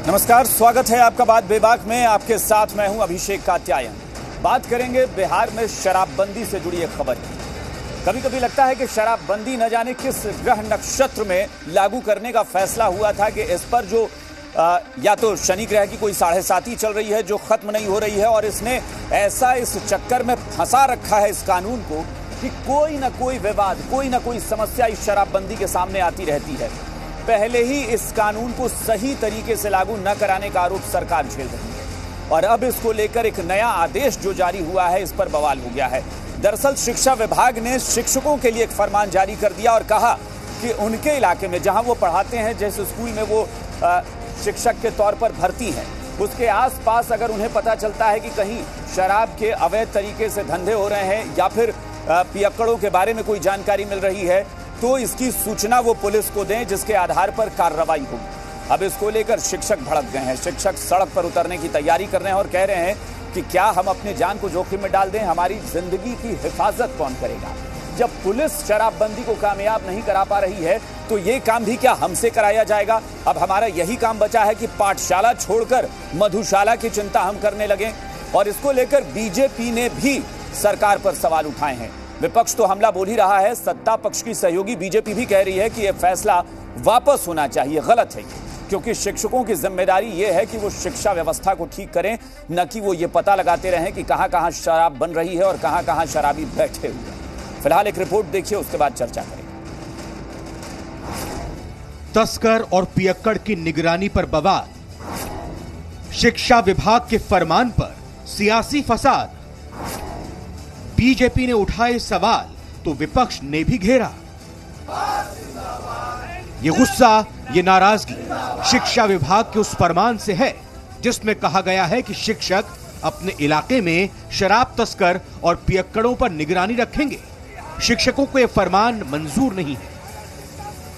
नमस्कार, स्वागत है आपका बात बेबाक में। आपके साथ मैं हूं अभिषेक कात्यायन। बात करेंगे बिहार में शराबबंदी से जुड़ी एक खबर की। कभी कभी लगता है कि शराबबंदी न जाने किस ग्रह नक्षत्र में लागू करने का फैसला हुआ था कि इस पर जो या तो शनि ग्रह की कोई 7.5 चल रही है जो खत्म नहीं हो रही है, और इसने ऐसा इस चक्कर में फंसा रखा है इस कानून को कि कोई ना कोई विवाद, कोई ना कोई समस्या इस शराबबंदी के सामने आती रहती है। पहले ही इस कानून को सही तरीके से लागू न कराने का आरोप सरकार झेल रही है, और अब इसको लेकर एक नया आदेश जो जारी हुआ है इस पर बवाल हो गया है। दरअसल शिक्षा विभाग ने शिक्षकों के लिए एक फरमान जारी कर दिया और कहा कि उनके इलाके में जहां वो पढ़ाते हैं, जिस स्कूल में वो शिक्षक के तौर पर भर्ती हैं, उसके आसपास अगर उन्हें पता चलता है कि कहीं शराब के अवैध तरीके से धंधे हो रहे हैं या फिर पियक्कड़ों के बारे में कोई जानकारी मिल रही है, तो इसकी सूचना वो पुलिस को दें, जिसके आधार पर कार्रवाई होगी। अब इसको लेकर शिक्षक भड़क गए हैं। शिक्षक सड़क पर उतरने की तैयारी कर रहे हैं और कह रहे हैं कि क्या हम अपनी जान को जोखिम में डाल दें? हमारी जिंदगी की हिफाजत कौन करेगा? जब पुलिस शराबबंदी को कामयाब नहीं करा पा रही है तो ये काम भी क्या हमसे कराया जाएगा? अब हमारा यही काम बचा है कि पाठशाला छोड़कर मधुशाला की चिंता हम करने लगें। और इसको लेकर बीजेपी ने भी सरकार पर सवाल उठाए हैं। विपक्ष तो हमला बोल ही रहा है, सत्ता पक्ष की सहयोगी बीजेपी भी कह रही है कि यह फैसला वापस होना चाहिए, गलत है, क्योंकि शिक्षकों की जिम्मेदारी यह है कि वो शिक्षा व्यवस्था को ठीक करें, न कि वो ये पता लगाते रहें कि कहां कहां शराब बन रही है और कहां कहां शराबी बैठे हुए हैं। फिलहाल एक रिपोर्ट देखिए, उसके बाद चर्चा करें। तस्कर और पियक्कड़ की निगरानी पर बवाल, शिक्षा विभाग के फरमान पर सियासी फसाद, बीजेपी ने उठाए सवाल तो विपक्ष ने भी घेरा। ये गुस्सा, ये नाराजगी शिक्षा विभाग के उस फरमान से है जिसमें कहा गया है कि शिक्षक अपने इलाके में शराब तस्कर और पियक्कड़ों पर निगरानी रखेंगे। शिक्षकों को यह फरमान मंजूर नहीं है,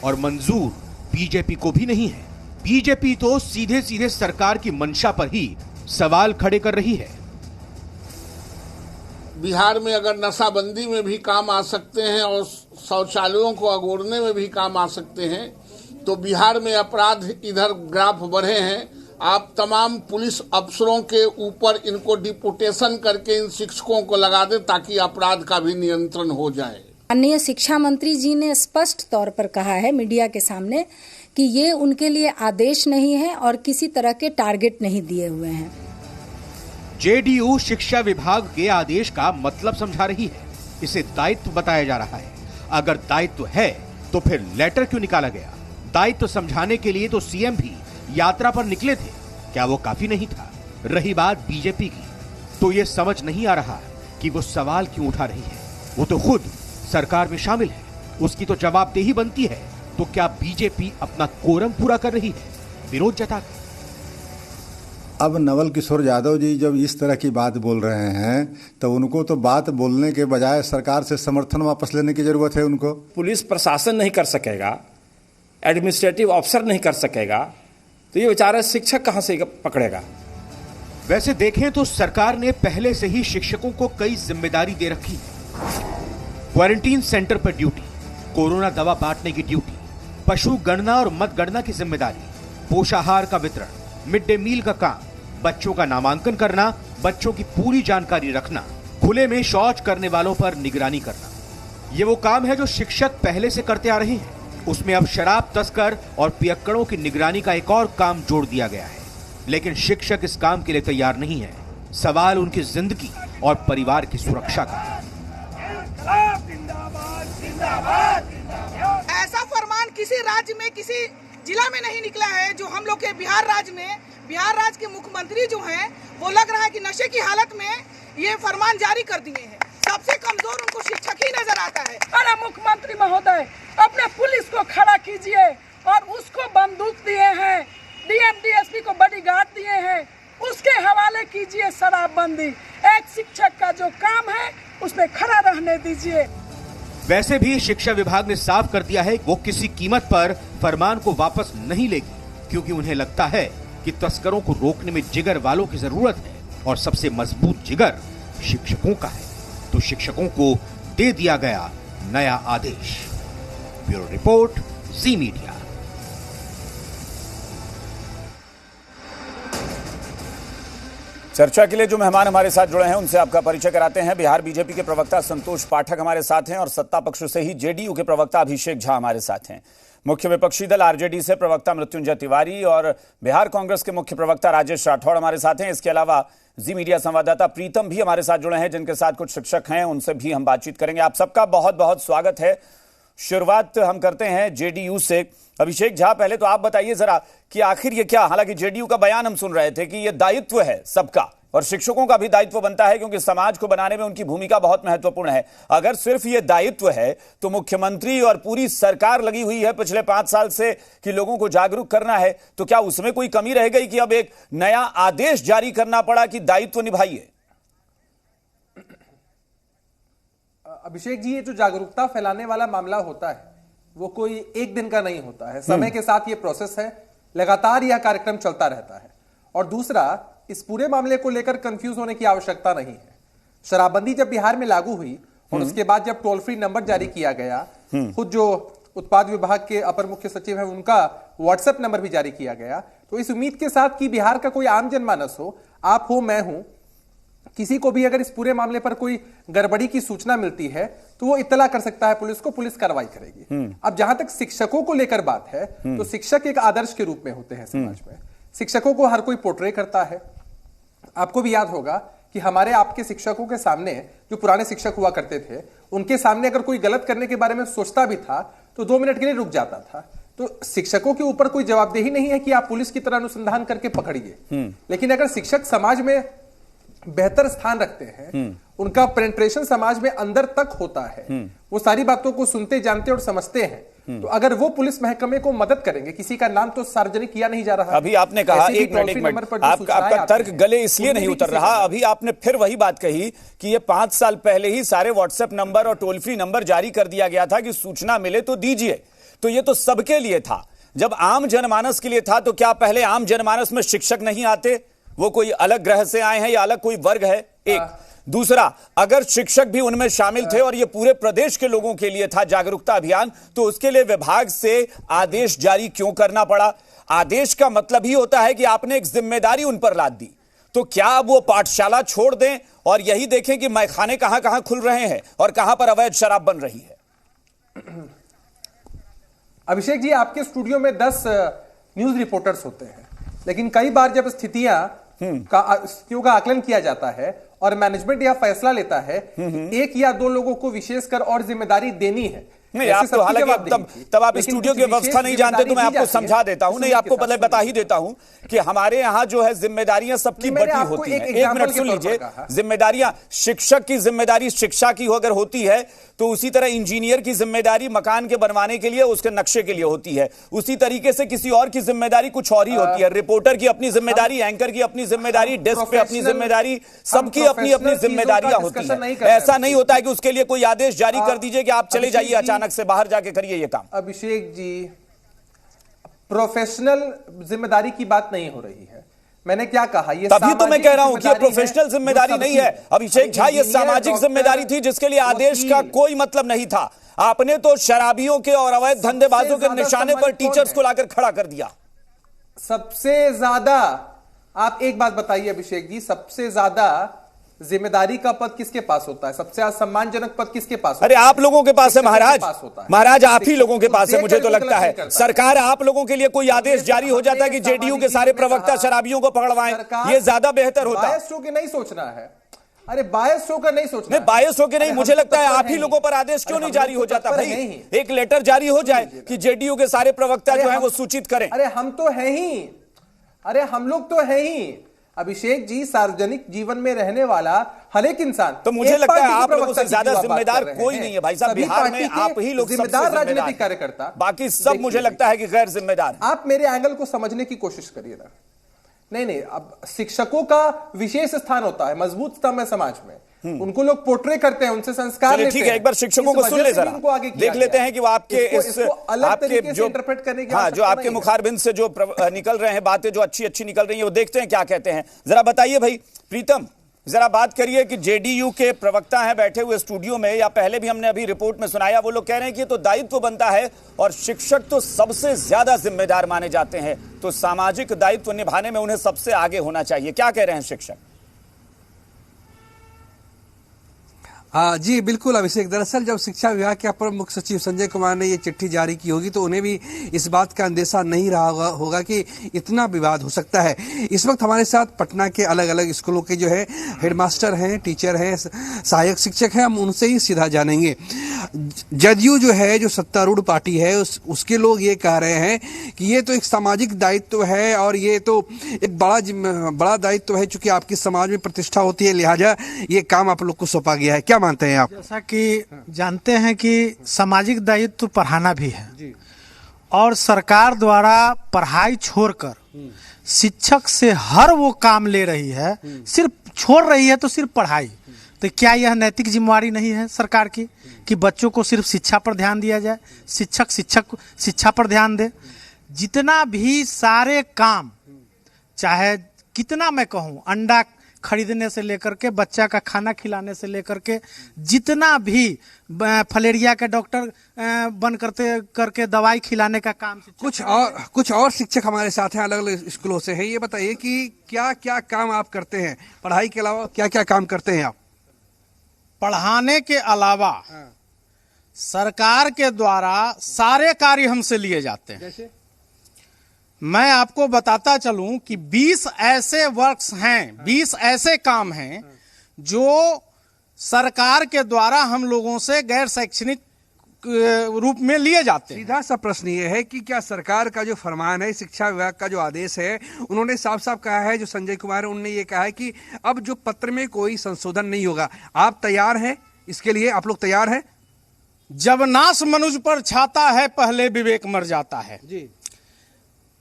और मंजूर बीजेपी को भी नहीं है। बीजेपी तो सीधे सीधे सरकार की मंशा पर ही सवाल खड़े कर रही है। बिहार में अगर नशाबंदी में भी काम आ सकते हैं और शौचालयों को अगोरने में भी काम आ सकते हैं, तो बिहार में अपराध इधर ग्राफ बढ़े हैं। आप तमाम पुलिस अफसरों के ऊपर इनको डिपुटेशन करके इन शिक्षकों को लगा दें ताकि अपराध का भी नियंत्रण हो जाए। माननीय शिक्षा मंत्री जी ने स्पष्ट तौर पर कहा है मीडिया के सामने कि ये उनके लिए आदेश नहीं है और किसी तरह के टारगेट नहीं दिए हुए हैं। जेडीयू शिक्षा विभाग के आदेश का मतलब समझा रही है, इसे दायित्व बताया जा रहा है। अगर दायित्व है तो फिर लेटर क्यों निकाला गया? दायित्व समझाने के लिए तो सीएम भी यात्रा पर निकले थे, क्या वो काफी नहीं था? रही बात बीजेपी की, तो ये समझ नहीं आ रहा कि वो सवाल क्यों उठा रही है। वो तो खुद सरकार में शामिल है, उसकी तो जवाबदेही बनती है। तो क्या बीजेपी अपना कोरम पूरा कर रही है? विरोध जताकर अब नवल किशोर यादव जी जब इस तरह की बात बोल रहे हैं तो उनको तो बात बोलने के बजाय सरकार से समर्थन वापस लेने की जरूरत है। उनको पुलिस प्रशासन नहीं कर सकेगा, एडमिनिस्ट्रेटिव ऑफिसर नहीं कर सकेगा, तो ये बेचारा शिक्षक कहां से पकड़ेगा? वैसे देखें तो सरकार ने पहले से ही शिक्षकों को कई जिम्मेदारी दे रखी है। क्वारंटीन सेंटर पर ड्यूटी, कोरोना दवा बांटने की ड्यूटी, पशु गणना और मतगणना की जिम्मेदारी, पोषाहार का वितरण, मिड डे मील का काम, बच्चों का नामांकन करना, बच्चों की पूरी जानकारी रखना, खुले में शौच करने वालों पर निगरानी करना। ये वो काम है जो शिक्षक पहले से करते आ रहे हैं। उसमें अब शराब तस्कर और पियक्कड़ों की निगरानी का एक और काम जोड़ दिया गया है। लेकिन शिक्षक इस काम के लिए तैयार नहीं है। सवाल उनकी जिंदगी और परिवार की सुरक्षा का है। ऐसा फरमान किसी राज्य में, किसी जिला में नहीं निकला है जो हम लोग के बिहार राज्य में। बिहार राज्य के मुख्यमंत्री जो हैं वो लग रहा है कि नशे की हालत में ये फरमान जारी कर दिए हैं। सबसे कमजोर उनको शिक्षक ही नजर आता है। अरे मुख्यमंत्री महोदय, अपने पुलिस को खड़ा कीजिए और उसको बंदूक दिए हैं, डीएम डीएसपी को बॉडीगार्ड दिए हैं, उसके हवाले कीजिए शराबबंदी। एक शिक्षक का जो काम है उसमें खड़ा रहने दीजिए। वैसे भी शिक्षा विभाग ने साफ कर दिया है वो किसी कीमत पर फरमान को वापस नहीं लेगी, क्योंकि उन्हें लगता है कि तस्करों को रोकने में जिगर वालों की जरूरत है, और सबसे मजबूत जिगर शिक्षकों का है। तो शिक्षकों को दे दिया गया नया आदेश। ब्यूरो रिपोर्ट, जी मीडिया। चर्चा के लिए जो मेहमान हमारे साथ जुड़े हैं उनसे आपका परिचय कराते हैं। बिहार बीजेपी के प्रवक्ता संतोष पाठक हमारे साथ हैं और सत्ता पक्ष से ही जेडीयू के प्रवक्ता अभिषेक झा हमारे साथ हैं। मुख्य विपक्षी दल आरजेडी से प्रवक्ता मृत्युंजय तिवारी और बिहार कांग्रेस के मुख्य प्रवक्ता राजेश राठौड़ हमारे साथ हैं। इसके अलावा जी मीडिया संवाददाता प्रीतम भी हमारे साथ जुड़े हैं, जिनके साथ कुछ शिक्षक हैं, उनसे भी हम बातचीत करेंगे। आप सबका बहुत बहुत स्वागत है। शुरुआत हम करते हैं जेडीयू से। अभिषेक झा, पहले तो आप बताइए जरा कि आखिर ये क्या, हालांकि जेडीयू का बयान हम सुन रहे थे कि ये दायित्व है सबका और शिक्षकों का भी दायित्व बनता है क्योंकि समाज को बनाने में उनकी भूमिका बहुत महत्वपूर्ण है। अगर सिर्फ ये दायित्व है तो मुख्यमंत्री और पूरी सरकार लगी हुई है पिछले 5 साल से कि लोगों को जागरूक करना है, तो क्या उसमें कोई कमी रह गई कि अब एक नया आदेश जारी करना पड़ा कि दायित्व निभाइए? अभिषेक जी, ये जो जागरूकता फैलाने वाला मामला होता है वो कोई एक दिन का नहीं होता है। समय के साथ ये प्रोसेस है, लगातार यह कार्यक्रम चलता रहता है। और दूसरा, इस पूरे मामले को लेकर कंफ्यूज होने की आवश्यकता नहीं है। शराबबंदी जब बिहार में लागू हुई और उसके बाद जब टोल फ्री नंबर जारी किया गया, खुद जो उत्पाद विभाग के अपर मुख्य सचिव हैं उनका व्हाट्सएप नंबर भी जारी किया गया, तो इस उम्मीद के साथ कि बिहार का कोई आम जनमानस हो, आप हो, मैं हूं, किसी को भी अगर इस पूरे मामले पर कोई गड़बड़ी की सूचना मिलती है तो वो इत्तला कर सकता है पुलिस को, पुलिस कार्रवाई करेगी। अब जहां तक शिक्षकों को लेकर बात है तो शिक्षक एक आदर्श के रूप में होते हैं समाज में। शिक्षकों को हर कोई पोर्ट्रे करता है। आपको भी याद होगा कि हमारे आपके शिक्षकों के सामने, जो पुराने शिक्षक हुआ करते थे, उनके सामने अगर कोई गलत करने के बारे में सोचता भी था तो 2 मिनट के लिए रुक जाता था। तो शिक्षकों के ऊपर कोई जवाबदेही नहीं है कि आप पुलिस की तरह अनुसंधान करके पकड़िए, लेकिन अगर शिक्षक समाज में बेहतर स्थान रखते हैं, उनका पेनिट्रेशन समाज में अंदर तक होता है, वो सारी बातों को सुनते, जानते और समझते हैं, तो अगर वो पुलिस महकमे को मदद करेंगे, किसी का नाम तो सार्वजनिक किया नहीं जा रहा। अभी आपने कहा, एक मिनट, आपका तर्क गले इसलिए नहीं उतर रहा। अभी आपने फिर वही बात कही कि ये 5 साल पहले ही सारे व्हाट्सएप नंबर और टोल फ्री नंबर जारी कर दिया गया था कि सूचना मिले तो दीजिए। तो ये तो सबके लिए था। जब आम जनमानस के लिए था तो क्या पहले आम जनमानस में शिक्षक नहीं आते? वो कोई अलग ग्रह से आए हैं या अलग कोई वर्ग है? एक। दूसरा, अगर शिक्षक भी उनमें शामिल थे और ये पूरे प्रदेश के लोगों के लिए था जागरूकता अभियान, तो उसके लिए विभाग से आदेश जारी क्यों करना पड़ा? आदेश का मतलब ही होता है कि आपने एक जिम्मेदारी उन पर लाद दी। तो क्या अब वो पाठशाला छोड़ दें और यही देखें कि मैखाने कहां कहां खुल रहे हैं और कहां पर अवैध शराब बन रही है? अभिषेक जी, आपके स्टूडियो में 10 न्यूज रिपोर्टर्स होते हैं, लेकिन कई बार जब स्थितियों का आकलन किया जाता है और मैनेजमेंट यह फैसला लेता है कि 1 या 2 लोगों को विशेषकर और जिम्मेदारियां देनी है। नहीं, आप तो हालांकि तब आप स्टूडियो की व्यवस्था नहीं जानते, तो मैं आपको समझा देता हूं। नहीं, आपको पहले बता ही देता हूं कि हमारे यहाँ जो है जिम्मेदारियां सबकी बटी होती हैं। 1 मिनट सुन लीजिए। जिम्मेदारियां, शिक्षक की जिम्मेदारी शिक्षा की अगर होती है तो उसी तरह इंजीनियर की जिम्मेदारी मकान के बनवाने के लिए, उसके नक्शे के लिए होती है। उसी तरीके से किसी और की जिम्मेदारी कुछ और ही होती है। रिपोर्टर की अपनी जिम्मेदारी, एंकर की अपनी जिम्मेदारी, डेस्क पे अपनी जिम्मेदारी, सबकी अपनी अपनी जिम्मेदारियां होती है। ऐसा नहीं होता है कि उसके लिए कोई आदेश जारी कर दीजिए कि आप चले जाइए, अचानक से बाहर जाके करिए ये काम। अभिषेक जी, प्रोफेशनल जिम्मेदारी की बात नहीं हो रही है। मैंने क्या कहा? ये तभी तो मैं कह रहा हूं कि ये प्रोफेशनल जिम्मेदारी नहीं है अभिषेक झा, ये सामाजिक जिम्मेदारी थी जिसके लिए आदेश का कोई मतलब नहीं था। आपने तो शराबियों के और अवैध धंधेबाजों के निशाने पर टीचर्स को लाकर खड़ा कर दिया। सबसे ज्यादा, आप एक बात बताइए अभिषेक जी, सबसे ज्यादा जिम्मेदारी का पद किसके पास होता है? सबसे सम्मानजनक पद किसके पास होता है? अरे आप लोगों के पास है महाराज, महाराज आप ही लोगों के पास है। मुझे तो लगता है सरकार आप लोगों के लिए कोई आदेश जारी हो जाता है कि जेडीयू के सारे प्रवक्ता शराबियों को पकड़वाएं, ये ज्यादा बेहतर होता है। बायस होकर नहीं सोचना है। अरे बायस होकर नहीं सोचना, नहीं बायस होकर नहीं। मुझे लगता है आप ही लोगों पर आदेश क्यों नहीं जारी हो जाता भाई? एक लेटर जारी हो जाए कि जेडीयू के सारे प्रवक्ता जो है वो सूचित करें। अरे हम तो है ही, अरे हम लोग तो है ही अभिषेक जी। सार्वजनिक जीवन में रहने वाला हर एक इंसान, तो मुझे लगता है आप लोगों से ज्यादा जिम्मेदार कोई नहीं है भाई साहब। बिहार में आप ही लोग जिम्मेदार राजनीतिक कार्यकर्ता, बाकी सब मुझे लगता है कि गैर जिम्मेदार। आप मेरे एंगल को समझने की कोशिश करिए ना। नहीं, अब शिक्षकों का विशेष स्थान होता है, मजबूत स्तंभ है समाज में। उनको लोग पोर्ट्रे करते हैं, उनसे संस्कार लेते हैं। ठीक है, एक बार शिक्षकों को सुन ले जरा, देख लेते हैं कि वो आपके आपके जो इंटरप्रेट करने की जो आपके मुखारबिंद से जो निकल रहे हैं बातें, जो अच्छी अच्छी निकल रही हैं, वो देखते हैं क्या कहते हैं। जरा बताइए भाई प्रीतम, जरा बात करिए कि जेडीयू के प्रवक्ता हैं बैठे हुए स्टूडियो में, या पहले भी हमने अभी रिपोर्ट में सुनाया, वो लोग कह रहे हैं कि तो दायित्व बनता है और शिक्षक तो सबसे ज्यादा जिम्मेदार माने जाते हैं, तो सामाजिक दायित्व निभाने में उन्हें सबसे आगे होना चाहिए। क्या कह रहे हैं शिक्षक? हाँ जी, बिल्कुल अभिषेक। दरअसल जब शिक्षा विभाग के अपर मुख्य सचिव संजय कुमार ने ये चिट्ठी जारी की होगी तो उन्हें भी इस बात का अंदेशा नहीं रहा होगा कि इतना विवाद हो सकता है। इस वक्त हमारे साथ पटना के अलग अलग स्कूलों के जो है हेडमास्टर हैं, टीचर हैं, सहायक शिक्षक हैं, हम उनसे ही सीधा जानेंगे। जदयू जो है, जो सत्तारूढ़ पार्टी है, उसके लोग ये कह रहे हैं कि ये तो एक सामाजिक दायित्व है और ये तो एक बड़ा दायित्व है, चूंकि आपकी समाज में प्रतिष्ठा होती है, लिहाजा ये काम आप लोग को सौंपा गया है। क्या मानते हैं आप? जैसा कि जानते हैं कि सामाजिक दायित्व पढ़ाना भी है जी। और सरकार द्वारा पढ़ाई छोड़कर शिक्षक से हर वो काम ले रही है, सिर्फ छोड़ रही है तो सिर्फ पढ़ाई। तो क्या यह नैतिक जिम्मेवारी नहीं है सरकार की कि बच्चों को सिर्फ शिक्षा पर ध्यान दिया जाए, शिक्षक शिक्षा पर ध्यान दे। जितना भी सारे काम, चाहे कितना मैं कहूँ, अंडा खरीदने से लेकर के बच्चा का खाना खिलाने से लेकर के जितना भी फलेरिया के डॉक्टर बन करके दवाई खिलाने का काम, कुछ और शिक्षक हमारे साथ हैं, अलग अलग स्कूलों से हैं। ये बताइए कि क्या क्या काम आप करते हैं, पढ़ाई के अलावा क्या क्या काम करते हैं आप? पढ़ाने के अलावा सरकार के द्वारा सारे कार्य हमसे लिए जाते हैं। जैसे मैं आपको बताता चलूं कि 20 ऐसे वर्क्स हैं, 20 ऐसे काम हैं जो सरकार के द्वारा हम लोगों से गैर शैक्षणिक रूप में लिए जाते हैं। सीधा सा प्रश्न ये है कि क्या सरकार का जो फरमान है, शिक्षा विभाग का जो आदेश है, उन्होंने साफ साफ कहा है, जो संजय कुमार है उन्होंने ये कहा है कि अब जो पत्र में कोई संशोधन नहीं होगा। आप तैयार हैं इसके लिए? आप लोग तैयार हैं? जब नाश मनुष्य पर छाता है, पहले विवेक मर जाता है जी।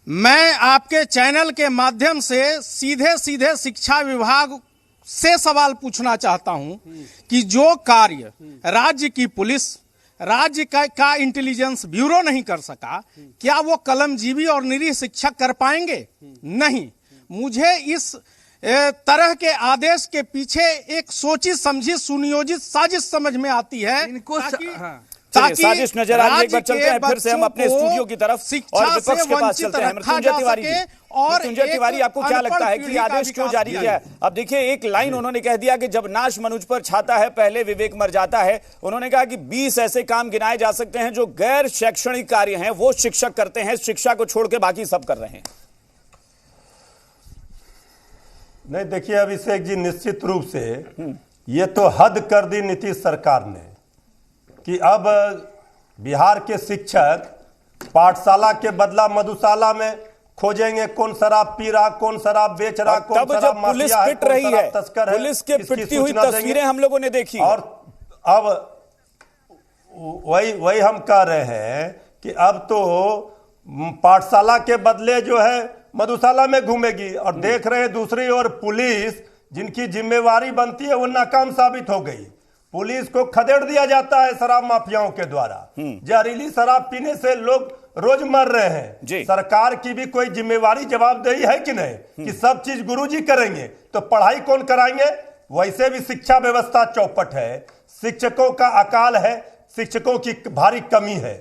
मैं आपके चैनल के माध्यम से सीधे सीधे शिक्षा विभाग से सवाल पूछना चाहता हूं कि जो कार्य राज्य की पुलिस, राज्य का इंटेलिजेंस ब्यूरो नहीं कर सका, क्या वो कलमजीवी और निरीह शिक्षक कर पाएंगे? नहीं। मुझे इस तरह के आदेश के पीछे एक सोची समझी सुनियोजित साजिश समझ में आती है। इनको साजिश नजर आ रही है। एक बार चलते हैं फिर से हम अपने स्टूडियो की तरफ और विपक्ष के पास चलते हैं। मृत्युंजय तिवारी जी, मृत्युंजय तिवारी, आपको क्या लगता है कि आदेश क्यों जारी किया है? अब देखिए, एक लाइन उन्होंने कह दिया कि जब नाश मनुष्य पर छाता है, पहले विवेक मर जाता है। उन्होंने कहा कि 20 ऐसे काम गिनाए जा सकते हैं जो गैर शैक्षणिक कार्य हैं, वो शिक्षक करते हैं, शिक्षा को छोड़ के बाकी सब कर रहे हैं। नहीं, देखिए अभिषेक जी, निश्चित रूप से ये तो हद कर दी नीतीश सरकार ने कि अब बिहार के शिक्षक पाठशाला के बदला मधुशाला में खोजेंगे कौन शराब पी रहा, कौन शराब बेच रहा, कौन शराब माफिया है, कौन शराब तस्कर है। पुलिस के पिटती हुई तस्वीरें हम लोगों ने देखी। और अब वही हम कह रहे हैं कि अब तो पाठशाला के बदले जो है मधुशाला में घूमेगी। और देख रहे हैं दूसरी ओर पुलिस, जिनकी जिम्मेवारी बनती है, वो नाकाम साबित हो गई। पुलिस को खदेड़ दिया जाता है शराब माफियाओं के द्वारा। जहरीली शराब पीने से लोग रोज मर रहे हैं। सरकार की भी कोई जिम्मेवारी, जवाबदेही है कि नहीं कि सब चीज गुरुजी करेंगे तो पढ़ाई कौन कराएंगे? वैसे भी शिक्षा व्यवस्था चौपट है, शिक्षकों का अकाल है, शिक्षकों की भारी कमी है।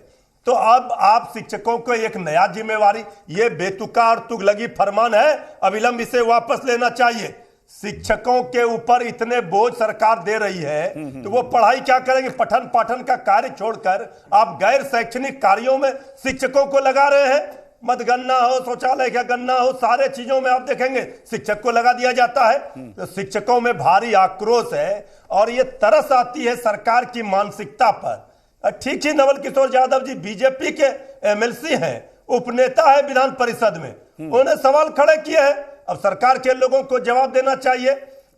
तो अब आप शिक्षकों को एक नया जिम्मेवारी, ये बेतुका और तुगलकी फरमान है, अविलंब इसे वापस लेना चाहिए। शिक्षकों के ऊपर इतने बोझ सरकार दे रही है तो वो पढ़ाई क्या करेंगे? पठन पाठन का कार्य छोड़कर आप गैर शैक्षणिक कार्यों में शिक्षकों को लगा रहे हैं। मतगणना हो, शौचालय का गणना हो, सारे चीजों में आप देखेंगे शिक्षक को लगा दिया जाता है। तो शिक्षकों में भारी आक्रोश है और ये तरस आती है सरकार की मानसिकता पर। ठीक ही नवल किशोर यादव जी बीजेपी के एमएलसी हैं, उपनेता है विधान परिषद में, उन्होंने सवाल खड़े किए हैं। अब सरकार के लोगों को जवाब देना चाहिए।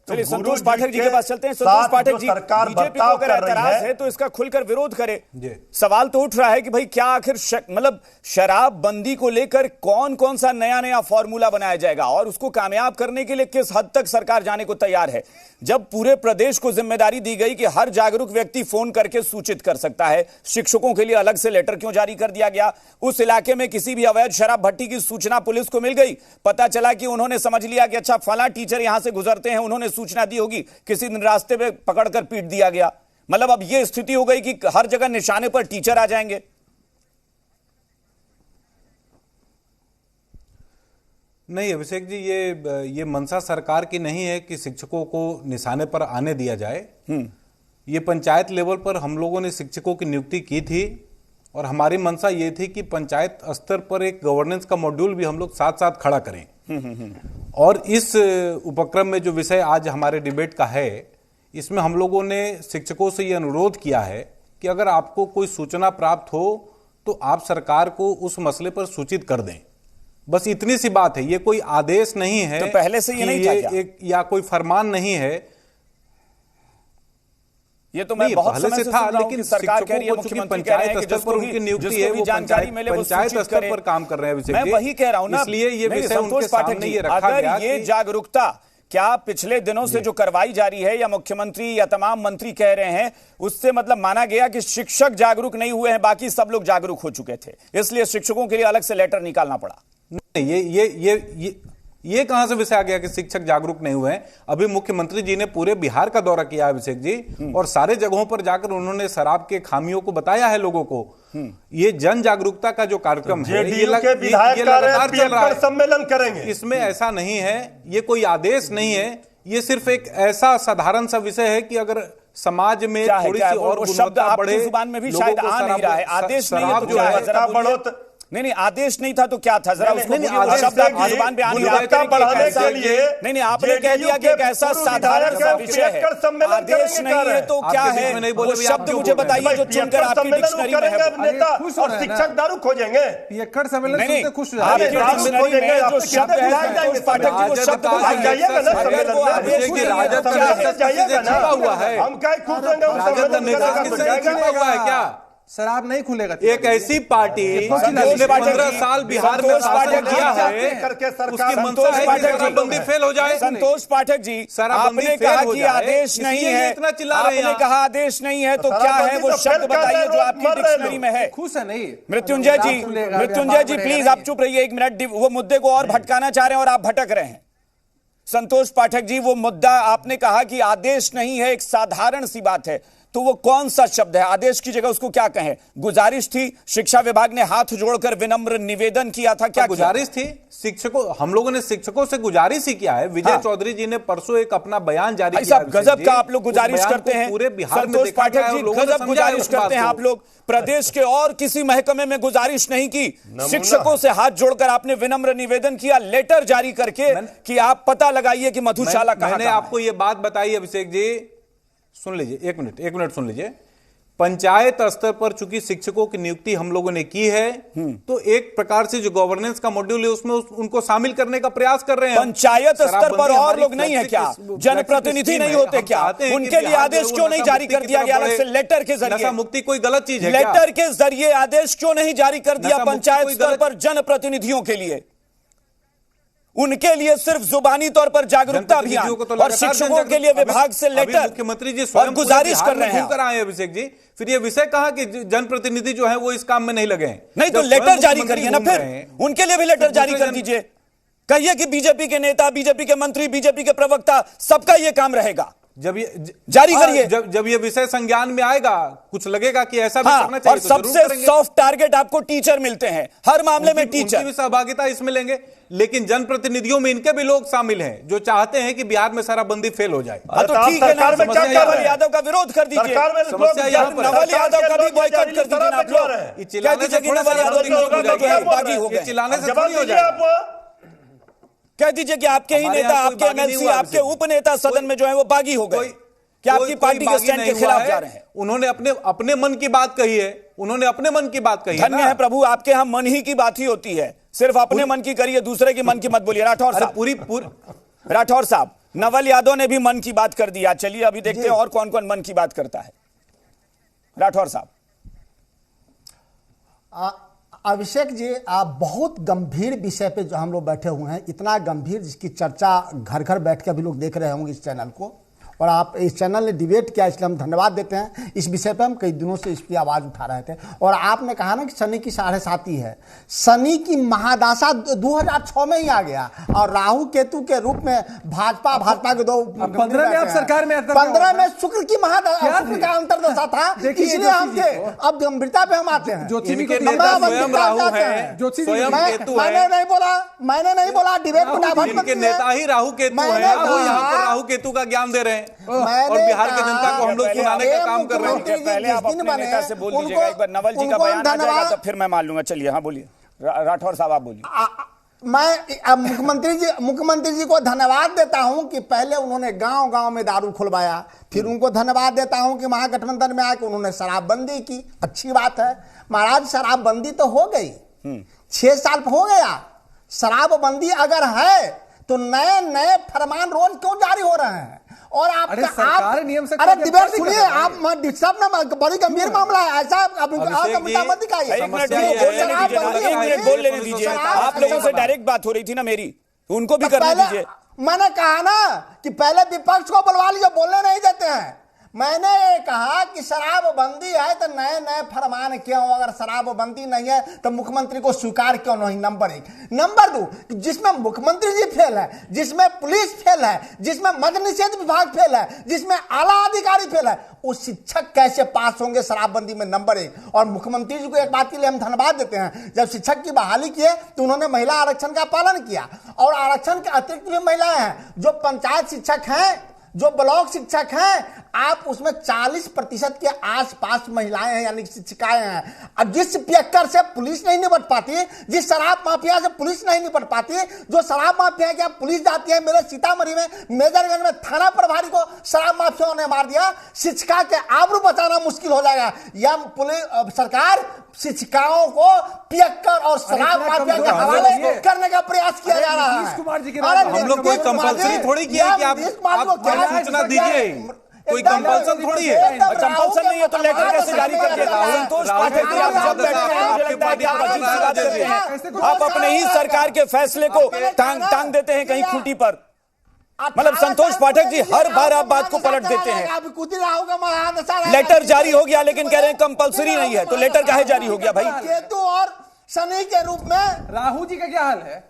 चलिए संतोष पाठक जी के पास चलते हैं। संतोष पाठक जी, सरकार बीजेपी को अगर एतराज है तो इसका खुलकर विरोध करे। सवाल तो उठ रहा है कि भाई क्या आखिर मतलब शराबबंदी को लेकर कौन कौन सा नया नया फॉर्मूला बनाया जाएगा और उसको कामयाब करने के लिए किस हद तक सरकार जाने को तैयार है? जब पूरे प्रदेश को जिम्मेदारी दी गई कि हर जागरूक व्यक्ति फोन करके सूचित कर सकता है, शिक्षकों के लिए अलग से लेटर क्यों जारी कर दिया गया? उस इलाके में किसी भी अवैध शराब भट्टी की सूचना पुलिस को मिल गई, पता चला कि उन्होंने समझ लिया कि अच्छा फला टीचर यहां से गुजरते हैं, उन्होंने सूचना दी होगी, किसी दिन रास्ते में पकड़कर पीट दिया गया। मतलब अब यह स्थिति हो गई कि हर जगह निशाने पर टीचर आ जाएंगे। नहीं अभिषेक जी, ये मंशा सरकार की नहीं है कि शिक्षकों को निशाने पर आने दिया जाए। ये पंचायत लेवल पर हम लोगों ने शिक्षकों की नियुक्ति की थी और हमारी मंशा ये थी कि पंचायत स्तर पर एक गवर्नेंस का मॉड्यूल भी हम लोग साथ साथ खड़ा करें। और इस उपक्रम में जो विषय आज हमारे डिबेट का है, इसमें हम लोगों ने शिक्षकों से ये अनुरोध किया है कि अगर आपको कोई सूचना प्राप्त हो तो आप सरकार को उस मसले पर सूचित कर दें। बस इतनी सी बात है, ये कोई आदेश नहीं है। तो पहले से ये नहीं था क्या? या कोई फरमान नहीं है। ये तो मैं बहुत समय से था, लेकिन सरकार कह रही है, मुख्यमंत्री कह रहे हैं कि स्तर पर उनकी नियुक्ति है, वो जानकारी मिले, वो पंचायत स्तर पर काम कर रहे हैं। मैं वही कह रहा हूं ना, इसलिए ये विषय उनके सामने ये रखा गया। अगर ये जागरूकता क्या पिछले दिनों से जो करवाई जा रही है, या मुख्यमंत्री या तमाम मंत्री कह रहे हैं, उससे मतलब माना गया कि शिक्षक जागरूक नहीं हुए हैं, बाकी सब लोग जागरूक हो चुके थे, इसलिए शिक्षकों के लिए अलग से लेटर निकालना पड़ा? ये कहां से विषय आ गया कि शिक्षक जागरूक नहीं हुए हैं? अभी मुख्यमंत्री जी ने पूरे बिहार का दौरा किया है अभिषेक जी, और सारे जगहों पर जाकर उन्होंने शराब के खामियों को बताया है लोगों को। ये जन जागरूकता का जो कार्यक्रम है, ये लगातार चल रहा है। सम्मेलन करेंगे, इसमें ऐसा नहीं है, ये कोई आदेश नहीं है, ये सिर्फ एक ऐसा साधारण सा विषय है कि अगर समाज में थोड़ी सी और गुणवत्ता बढ़े, जुबान में भी शायद आ नहीं रहा है। आदेश नहीं है तो क्या है, जरा बोलिए। नहीं, आदेश नहीं था तो क्या था, जरा उसको शब्द आपकी जुबान पे आने बढ़ाने के लिए। नहीं, आपने कह दिया कि एक ऐसा साधारण सा विषय है, आदेश नहीं है तो क्या है, वो शब्द मुझे बताइए जो चुनकर आपकी डिक्शनरी में है। और शिक्षक दारू खोजेंगे, पियक्कड़ सम्मेलन से खुश आपकी डिक्शनरी में जो शब्द है, संतोष पाठक जी वो शब्द जाइएगा ना सम्मेलन में, हम क्या खुश होंगे? क्या शराब नहीं खुलेगा? एक ऐसी पार्टी जिसने 15 साल बिहार में शासन किया है, उसकी मंशा है कि शराबबंदी फेल हो जाए। संतोष पाठक जी, आपने कहा कि आदेश नहीं है, इतना चिल्ला रहे हैं। आपने कहा आदेश नहीं है तो क्या है वो शब्द बताइए जो आपकी डिक्शनरी में है। खुश है नहीं? मृत्युंजय जी प्लीज आप चुप रहिए एक मिनट, वो मुद्दे को और भटकाना चाह रहे हैं और आप भटक रहे हैं। संतोष पाठक जी, वो मुद्दा आपने कहा कि आदेश नहीं है, एक साधारण सी बात है, तो वो कौन सा शब्द है? आदेश की जगह उसको क्या कहें? गुजारिश थी, शिक्षा विभाग ने हाथ जोड़कर विनम्र निवेदन किया था, क्या गुजारिश थी? शिक्षकों, हम लोगों ने शिक्षकों से गुजारिश ही किया है। विजय चौधरी जी ने परसों एक अपना बयान जारी किया। गजब का आप लोग गुजारिश करते हैं पूरे बिहार में। संतोष पाठक जी, गजब गुजारिश करते हैं आप लोग। प्रदेश के और किसी महकमे में गुजारिश नहीं की, शिक्षकों से हाथ जोड़कर आपने विनम्र निवेदन किया, लेटर जारी करके कि आप पता लगाइए कि मधुशाला कहां। मैंने आपको ये बात बताई अभिषेक जी, सुन लीजिए, एक मिनट सुन लीजिए। पंचायत स्तर पर चूंकि शिक्षकों की नियुक्ति हम लोगों ने की है, तो एक प्रकार से जो गवर्नेंस का मॉड्यूल है उसमें उनको शामिल करने का प्रयास कर रहे हैं। पंचायत स्तर पर और लोग नहीं है क्या? जनप्रतिनिधि नहीं होते क्या? उनके लिए आदेश क्यों नहीं जारी कर दिया गया अलग से लेटर के जरिए? नशा मुक्ति कोई गलत चीज है? लेटर के जरिए आदेश क्यों नहीं जारी कर दिया पंचायत स्तर पर जनप्रतिनिधियों के लिए? उनके लिए सिर्फ जुबानी तौर पर जागरूकता अभियान और शिक्षकों के लिए विभाग से लेटर, मुख्यमंत्री जी और गुजारिश कर रहे हैं। अभिषेक जी, फिर ये विषय कहा कि जनप्रतिनिधि जो है वो इस काम में नहीं लगे हैं। नहीं तो लेटर जारी करिए ना, फिर उनके लिए भी लेटर जारी कर दीजिए। कहिए कि बीजेपी के नेता, बीजेपी के मंत्री, बीजेपी के प्रवक्ता, सबका ये काम रहेगा। जब ये जारी करिए, जब ये विषय संज्ञान में आएगा, कुछ लगेगा कि ऐसा भी करना चाहिए, और सबसे सॉफ्ट टारगेट आपको टीचर मिलते हैं हर मामले में, टीचर भी सहभागिता इसमें लेंगे। लेकिन जनप्रतिनिधियों में इनके भी लोग शामिल हैं जो चाहते हैं कि बिहार में शराबबंदी फेल हो जाए। तो ठीक है ना, नवल यादव का विरोध कर दीजिए, नवल यादव का भी बॉयकॉट कर दीजिए आप लोग। कह दीजिए कि नवल यादव बागी हो गए, चिल्लाने से थोड़ी हो जाएगा। कह दीजिए कि आपके ही नेता, आपके एमएलसी, आपके उपनेता सदन में जो है वो बागी हो गए, क्या आपकी पार्टी के स्टैंड के खिलाफ जा रहे हैं? उन्होंने अपने मन की बात कही है, उन्होंने अपने मन की बात कही है। धन्य है प्रभु, आपके यहां मन ही की बात ही होती है, सिर्फ अपने मन की करिए, दूसरे के मन की मत बोलिए। राठौर साहब, राठौर साहब, नवल यादव ने भी मन की बात कर दिया। चलिए अभी देखते हैं और कौन कौन मन की बात करता है। राठौर साहब। अभिषेक जी, आप बहुत गंभीर विषय पे जो हम लोग बैठे हुए हैं, इतना गंभीर जिसकी चर्चा घर घर बैठ के अभी लोग देख रहे होंगे इस चैनल को, और आप इस चैनल ने डिबेट किया, इसलिए हम धन्यवाद देते हैं। इस विषय पे हम कई दिनों से इसकी आवाज़ उठा रहे थे, और आपने कहा ना कि शनि की 7.5 है। शनि की महादशा 2006 में ही आ गया, और राहु केतु के रूप में भाजपा के 15 में आप सरकार में 15 में शुक्र की महादशा, शुक्र का अंतर्दशा था, इसलिए हम थे। अब गंभीरता पे हम आते हैं। मैंने नहीं बोला डिबेट को डाइवर्ट मत कीजिए। नेता ही राहु केतु है, वो यहाँ पर राहु केतु का ज्ञान दे रहे हैं। और बिहार की जनता को हम लोग सुनाने का काम कर रहे हैं। पहले आप अपने नेता से बोल दीजिएगा, एक बार नवल जी का बयान आ जाएगा तो फिर मैं मान लूंगा। चलिए, हाँ बोलिए राठौर साहब, आप बोलिए। मैं मुख्यमंत्री जी को धन्यवाद देता हूं कि पहले उन्होंने गांव-गांव में दारू खुलवाया, फिर उनको धन्यवाद देता हूं कि महागठबंधन में आके उन्होंने शराबबंदी की। अच्छी बात है महाराज, शराबबंदी तो हो गई, 6 साल हो गया। शराबबंदी अगर है तो नए नए फरमान रोज क्यों जारी हो रहे हैं? और आप नियम से अरे डिबेट सुनिए, आप डिस्टर्ब ना, बड़ी गंभीर मामला है ऐसा। आप मुद्दा मत दिखाइए, एक मिनट बोल लेने दीजिए। आप लोगों से डायरेक्ट बात हो रही थी ना मेरी, उनको भी करने दीजिए। मैंने कहा ना कि पहले विपक्ष को बुलवा लीजिए, बोलने नहीं देते हैं। मैंने ये कहा कि शराबबंदी है तो नए नए फरमान क्यों? अगर शराबबंदी नहीं है तो मुख्यमंत्री को स्वीकार क्यों नहीं? नंबर 1। नंबर 2, जिसमें मुख्यमंत्री जी फेल है, जिसमें पुलिस फेल है, जिसमें मद्य निषेध विभाग फेल है, जिसमें आला अधिकारी फेल है, वो शिक्षक कैसे पास होंगे शराबबंदी में? नंबर 1। और मुख्यमंत्री जी को एक बात के लिए हम धन्यवाद देते हैं, जब शिक्षक की बहाली किए तो उन्होंने महिला आरक्षण का पालन किया। और आरक्षण के अतिरिक्त भी महिलाएं हैं, जो पंचायत शिक्षक हैं, जो ब्लॉक शिक्षक हैं, आप उसमें 40% के आसपास महिलाएं हैं, यानी शिक्षिकाएं हैं। अब जिस पियक्कर से पुलिस नहीं निपट पाती, जिस शराब माफिया से पुलिस नहीं निपट पाती, जो शराब माफिया के पुलिस जाती है, मेरे सीतामढ़ी में मेजरगंज में थाना प्रभारी को शराब माफियाओं ने मार दिया। शिक्षिका के आबरू बचाना मुश्किल हो जाएगा। यह पुलिस सरकार शिक्षिकाओं को पियक्कर और शराब माफिया के हवाले करने का प्रयास किया जा रहा है। हम लोग कोई कंपल्सरी थोड़ी किया कि आप सूचना दीजिए, कोई कंपल्सन थोड़ी है। कंपल्सन नहीं है तो लेटर कैसे जारी करके? संतोष पाठक जी, आप जब बैठते हैं मुझे लगता है कि आप अजीब सी बात करते हैं। आप अपने ही सरकार के फैसले को टांग देते हैं कहीं खूंटी पर। मतलब संतोष पाठक जी, हर बार आप बात को पलट देते हैं। लेटर जारी हो गया लेकिन कह रहे हैं कंपल्सरी नहीं है, तो लेटर काहे जारी हो गया भाई? केतु और शनि के रूप में राहु जी का क्या हाल है?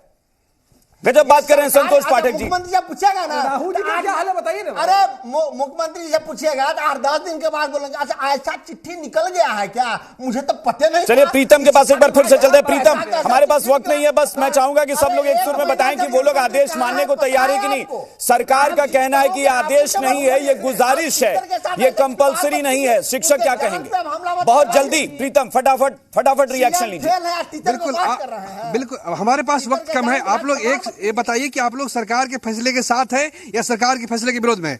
गजब बात कर रहे हैं संतोष पाठक जी। मुख्यमंत्री से पूछेगा ना, राहु जी का क्या हाल है बताइए ना। अरे मुख्यमंत्री से पूछेगा तो 8-10 दिन के बाद बोलेंगे अच्छा ऐसा चिट्ठी निकल गया है क्या? मुझे तो पते नहीं। चलिए प्रीतम के पास एक बार फिर से चलते हैं। प्रीतम, हमारे पास वक्त नहीं है, बस मैं चाहूंगा कि सब लोग एक सुर में बताएं कि वो लोग आदेश मानने को तैयार है कि नहीं। सरकार का कहना है कि आदेश नहीं है, ये गुजारिश है, ये कंपल्सरी नहीं है। शिक्षक क्या कहेंगे? बहुत जल्दी प्रीतम, फटाफट रिएक्शन लीजिए। बिल्कुल हमारे पास वक्त कम है। आप लोग एक ये बताइए कि आप लोग सरकार के फैसले के साथ हैं या सरकार के फैसले के विरोध में?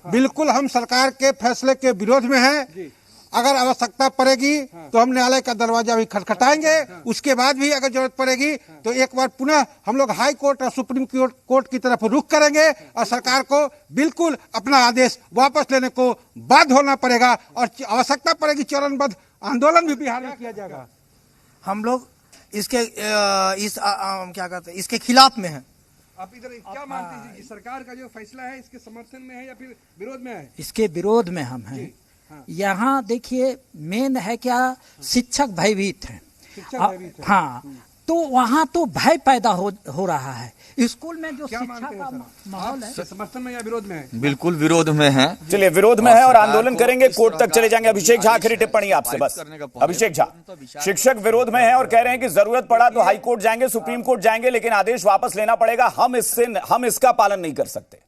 बिल्कुल हम सरकार के फैसले के विरोध में हैं। अगर आवश्यकता पड़ेगी तो हम न्यायालय का दरवाजा भी खटखटाएंगे। उसके बाद भी अगर जरूरत पड़ेगी तो एक बार पुनः हम लोग हाई कोर्ट और सुप्रीम कोर्ट की तरफ रुख करेंगे और सरकार को बिल्कुल अपना आदेश वापस लेने को बाध्य होना पड़ेगा। और आवश्यकता पड़ेगी चरणबद्ध आंदोलन भी बिहार में किया जाएगा। हम लोग इसके क्या कहते हैं, इसके खिलाफ में है। आप इधर क्या मानते हैं कि सरकार का जो फैसला है इसके समर्थन में है या फिर विरोध में है? इसके विरोध में हम हैं। यहाँ देखिए मेन है क्या, शिक्षक भयभीत हैं। हाँ, तो वहाँ तो भय पैदा हो रहा है। स्कूल में जो शिक्षा का माहौल है, समर्थन में या विरोध में है? बिल्कुल विरोध में है। चलिए विरोध में है और आंदोलन करेंगे, कोर्ट तक चले जाएंगे। अभिषेक झा, आखिरी टिप्पणी आपसे बस। अभिषेक झा, शिक्षक विरोध में है और कह रहे हैं कि जरूरत पड़ा तो हाई कोर्ट जाएंगे, सुप्रीम कोर्ट जाएंगे, लेकिन आदेश वापस लेना पड़ेगा। हम इसका पालन नहीं कर सकते।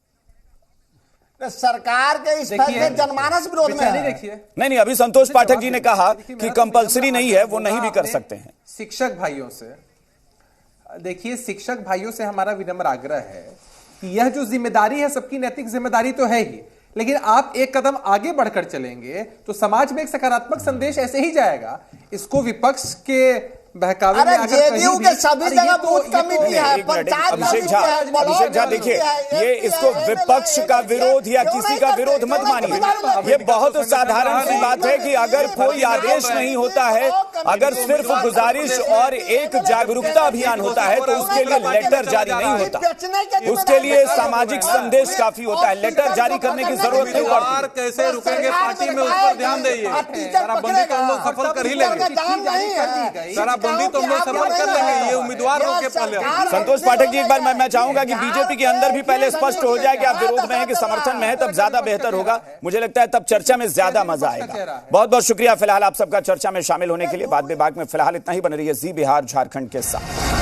सरकार के इस फैसले जनमानस विरोध में है। नहीं, अभी संतोष पाठक जी ने कहा कि कंपल्सरी नहीं है, वो नहीं भी कर सकते हैं। शिक्षक भाइयों से देखिए, शिक्षक भाइयों से हमारा विनम्र आग्रह है कि यह जो जिम्मेदारी है सबकी नैतिक जिम्मेदारी तो है ही, लेकिन आप एक कदम आगे बढ़कर चलेंगे तो समाज में एक सकारात्मक संदेश ऐसे ही जाएगा। इसको विपक्ष के बहकावे में आकर जेडीयू के सभी जगह बूथ कमेटी है, पंचायत। अभिषेक झा देखिए, ये इसको विपक्ष का विरोध या किसी का विरोध मत मानिए। ये बहुत साधारण सी बात है कि अगर कोई आदेश नहीं होता है, अगर सिर्फ गुजारिश और एक जागरूकता अभियान होता है तो उसके लिए लेटर जारी नहीं होता। उसके लिए सामाजिक संदेश काफी होता है। लेटर जारी करने की जरूरत नहीं पड़ती। कैसे रुकेंगे पार्टी में, उस पर ध्यान दीजिए। शराबबंदी तो हम लोग सफल कर ही लेंगे। शराबबंदी तो हम लोग सफल कर लेंगे, ये उम्मीदवार हो के पहले। संतोष पाठक जी, एक बार मैं चाहूंगा कि बीजेपी के अंदर भी पहले स्पष्ट हो जाए कि आप विरोध में हैं कि समर्थन में है, तब ज्यादा बेहतर होगा। मुझे लगता है तब चर्चा में ज्यादा मजा आएगा। बहुत बहुत शुक्रिया फिलहाल आप सबका चर्चा में शामिल होने के लिए। बात विभाग में फिलहाल इतना ही। बन रही है जी बिहार झारखंड के साथ।